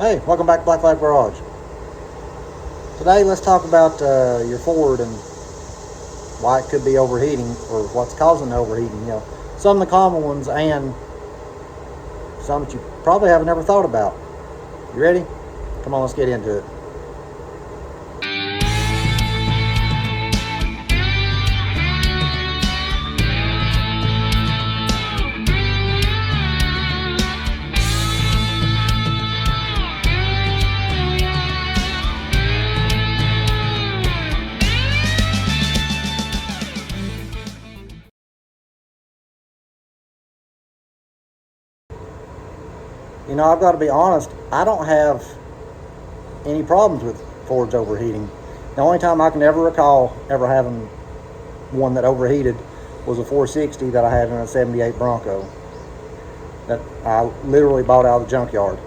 Hey, welcome back to Black Flag Garage. Today, let's talk about your Ford and why it could be overheating or what's causing the overheating. Some of the common ones and some that you probably haven't ever thought about. You ready? Come on, let's get into it. I've got to be honest, I don't have any problems with Ford's overheating. The only time I can ever recall ever having one that overheated was a 460 that I had in a 78 Bronco that I literally bought out of the junkyard,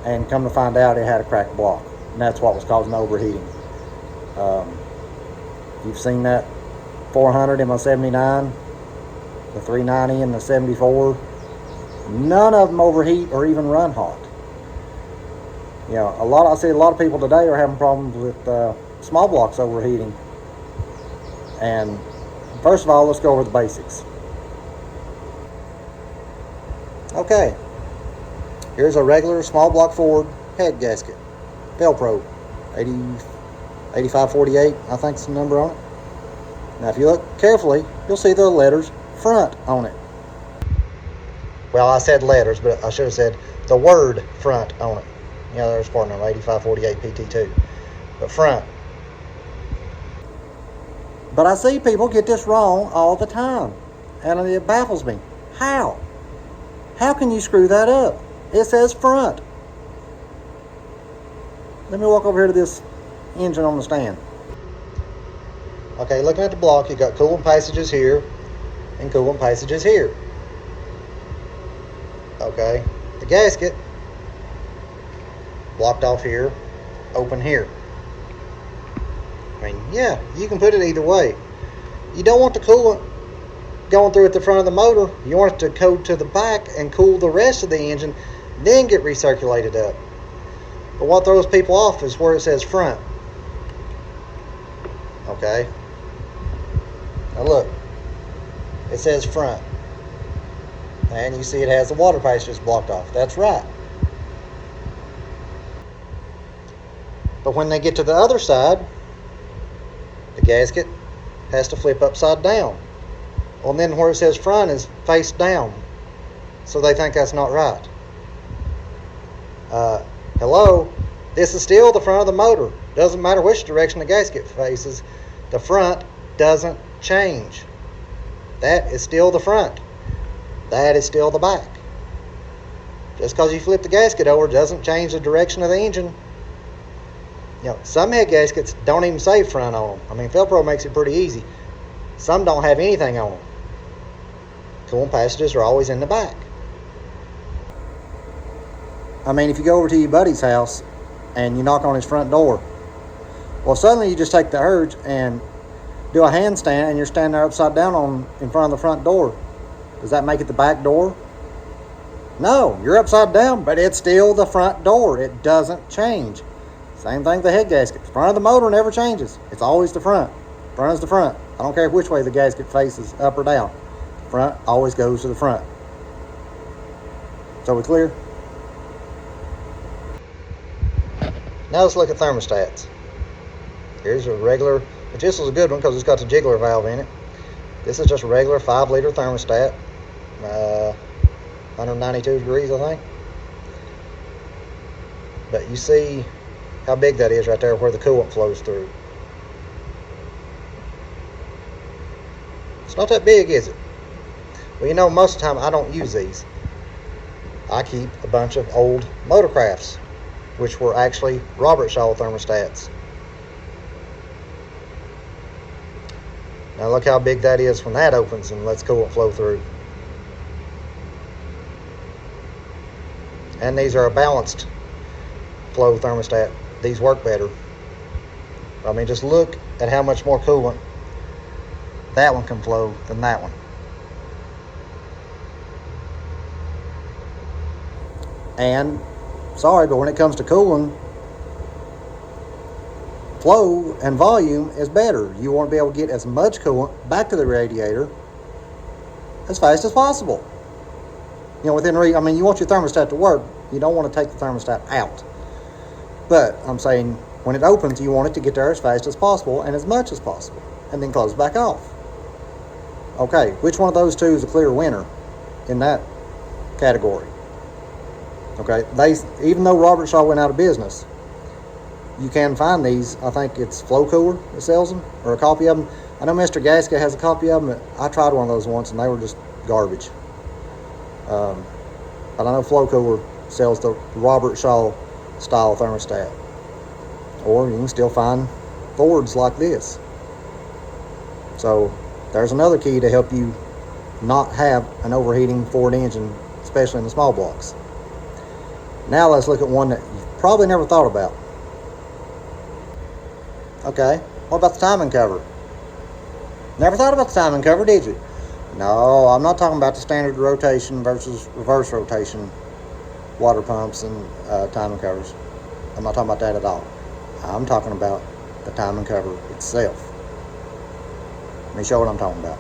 and come to find out it had a cracked block, and that's what was causing the overheating. You've seen that 400 in my 79, the 390 and the 74. None of them overheat or even run hot. I see a lot of people today are having problems with small blocks overheating. And first of all, let's go over the basics. Okay, here's a regular small block Ford head gasket, Velcro, 8548, I think's the number on it. Now, if you look carefully, you'll see the letters front on it. Well, I said letters, but I should have said the word front on it. There's part number 8548 PT2, but front. But I see people get this wrong all the time, and it baffles me. How? How can you screw that up? It says front. Let me walk over here to this engine on the stand. Okay, looking at the block, you got coolant passages here and coolant passages here. Okay, the gasket blocked off here, open here. Yeah, you can put it either way. You don't want the coolant going through at the front of the motor. You want it to go to the back and cool the rest of the engine, then get recirculated up. But what throws people off is where it says front. Okay, now look, it says front. And you see it has the water passages blocked off. That's right. But when they get to the other side, the gasket has to flip upside down. Well, then where it says front is face down. So they think that's not right. Hello? This is still the front of the motor. Doesn't matter which direction the gasket faces. The front doesn't change. That is still the front. That is still the back. Just because you flip the gasket over doesn't change the direction of the engine. Some head gaskets don't even say front on them. Velcro makes it pretty easy. Some don't have anything on them. Coolant passages are always in the back. If you go over to your buddy's house and you knock on his front door, well, suddenly you just take the urge and do a handstand and you're standing there upside down in front of the front door. Does that make it the back door? No, you're upside down, but it's still the front door. It doesn't change. Same thing with the head gasket. The front of the motor never changes. It's always the front. Front is the front. I don't care which way the gasket faces, up or down. Front always goes to the front. So we clear? Now let's look at thermostats. Here's a regular, but this is a good one because it's got the jiggler valve in it. This is just a regular 5-liter thermostat. 192 degrees, I think. But you see how big that is right there where the coolant flows through. It's not that big, is it? Well, most of the time I don't use these. I keep a bunch of old Motorcrafts, which were actually Robert Shaw thermostats. Now look how big that is when that opens and lets coolant flow through. And these are a balanced flow thermostat. These work better. Just look at how much more coolant that one can flow than that one. And Sorry, but when it comes to cooling, flow and volume is better. You want to be able to get as much coolant back to the radiator as fast as possible. You want your thermostat to work. You don't want to take the thermostat out. But I'm saying when it opens, you want it to get there as fast as possible and as much as possible, and then close back off. Okay, which one of those two is a clear winner in that category? Okay, even though Robert Shaw went out of business, you can find these. I think it's Flow Cooler that sells them, or a copy of them. I know Mr. Gasket has a copy of them. I tried one of those once, and they were just garbage. But I know Flow Cooler sells the Robert Shaw style thermostat. Or you can still find Fords like this. So there's another key to help you not have an overheating Ford engine, especially in the small blocks. Now let's look at one that you've probably never thought about. Okay, what about the timing cover? Never thought about the timing cover, did you? No, I'm not talking about the standard rotation versus reverse rotation water pumps and timing covers. I'm not talking about that at all. I'm talking about the timing cover itself. Let me show what I'm talking about.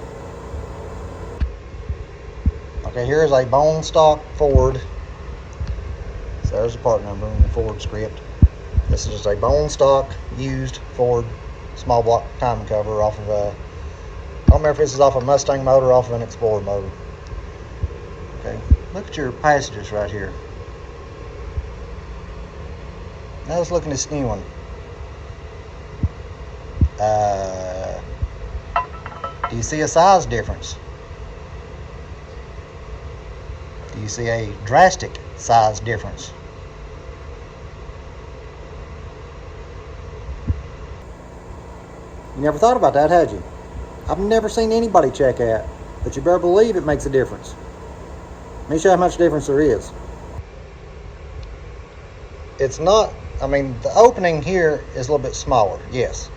Okay, here is a bone stock Ford. So there's the part number in the Ford script. This is just a bone stock used Ford small block timing cover off of a, I don't remember if this is off a Mustang motor or off of an Explorer motor. Okay, look at your passages right here. Now let's look at this new one. Do you see a size difference? Do you see a drastic size difference? You never thought about that, had you? I've never seen anybody check that, but you better believe it makes a difference. Let me show you how much difference there is. It's not, the opening here is a little bit smaller, yes.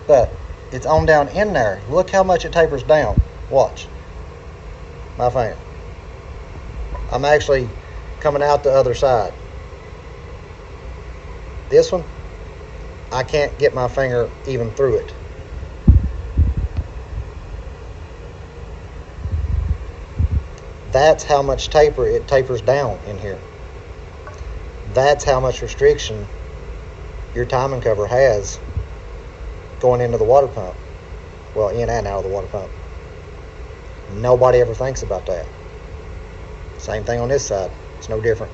But it's on down in there. Look how much it tapers down. Watch. My finger. I'm actually coming out the other side. This one, I can't get my finger even through it. That's how much taper it tapers down in here. That's how much restriction your timing cover has going into the water pump. Well, in and out of the water pump. Nobody ever thinks about that. Same thing on this side. It's no different.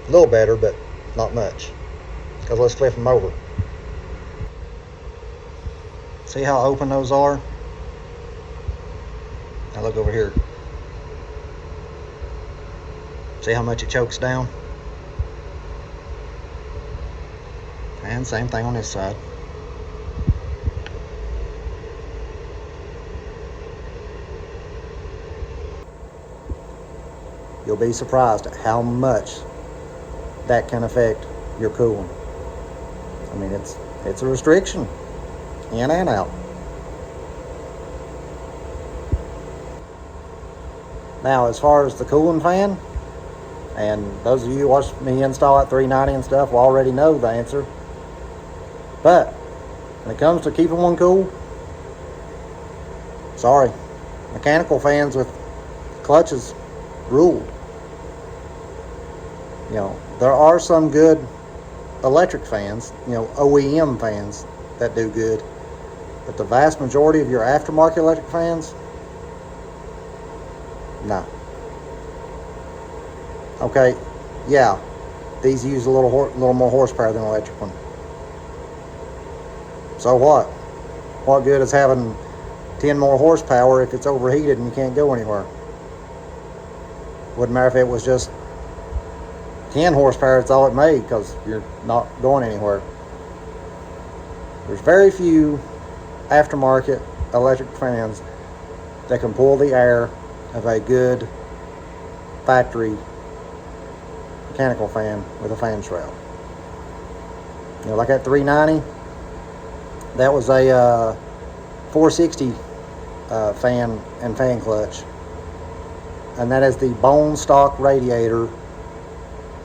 A little better, but not much. Because let's flip them over. See how open those are? Now look over here. See how much it chokes down? And same thing on this side. You'll be surprised at how much that can affect your cooling. It's a restriction, in and out. Now, as far as the cooling fan, and those of you who watched me install that 390 and stuff will already know the answer. But when it comes to keeping one cool, sorry, mechanical fans with clutches rule. There are some good electric fans, OEM fans that do good, but the vast majority of your aftermarket electric fans, no. Okay, yeah, these use a little more horsepower than an electric one. So what? What good is having 10 more horsepower if it's overheated and you can't go anywhere? Wouldn't matter if it was just 10 horsepower, it's all it made, because you're not going anywhere. There's very few aftermarket electric fans that can pull the air of a good factory mechanical fan with a fan shroud. Like that 390, that was a 460 fan and fan clutch, and that is the bone stock radiator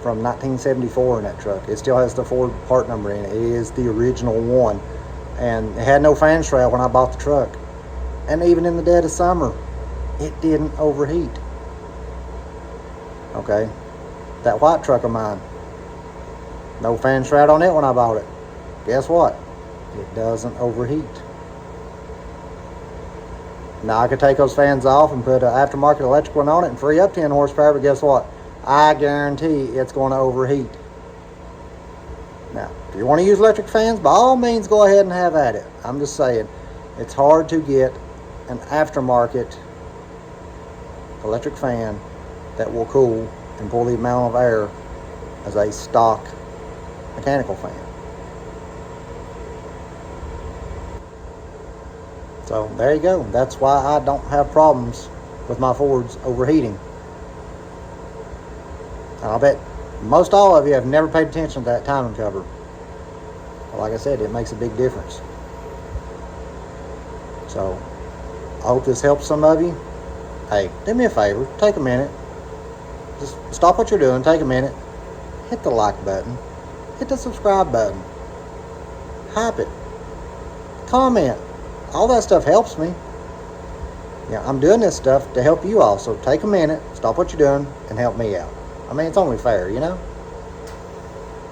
from 1974 in that truck. It still has the Ford part number in it. It is the original one. And it had no fan shroud when I bought the truck. And even in the dead of summer, it didn't overheat. Okay? That white truck of mine, no fan shroud on it when I bought it. Guess what? It doesn't overheat. Now I could take those fans off and put an aftermarket electric one on it and free up 10 horsepower, but guess what? I guarantee it's going to overheat. Now, if you want to use electric fans, by all means go ahead and have at it. I'm just saying, it's hard to get an aftermarket electric fan that will cool and pull the amount of air as a stock mechanical fan. So there you go. That's why I don't have problems with my Fords overheating. And I'll bet most all of you have never paid attention to that timing cover. But like I said, it makes a big difference. So I hope this helps some of you. Hey, do me a favor. Take a minute. Just stop what you're doing. Take a minute. Hit the like button. Hit the subscribe button. Hype it. Comment. All that stuff helps me. Yeah, I'm doing this stuff to help you all. So take a minute, stop what you're doing, and help me out. I mean, it's only fair, you know?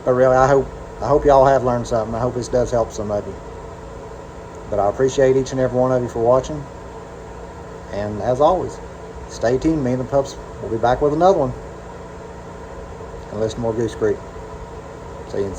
But really, I hope y'all have learned something. I hope this does help some of you. But I appreciate each and every one of you for watching. And as always, stay tuned. Me and the pups will be back with another one. And listen to more Goose Creek. See you.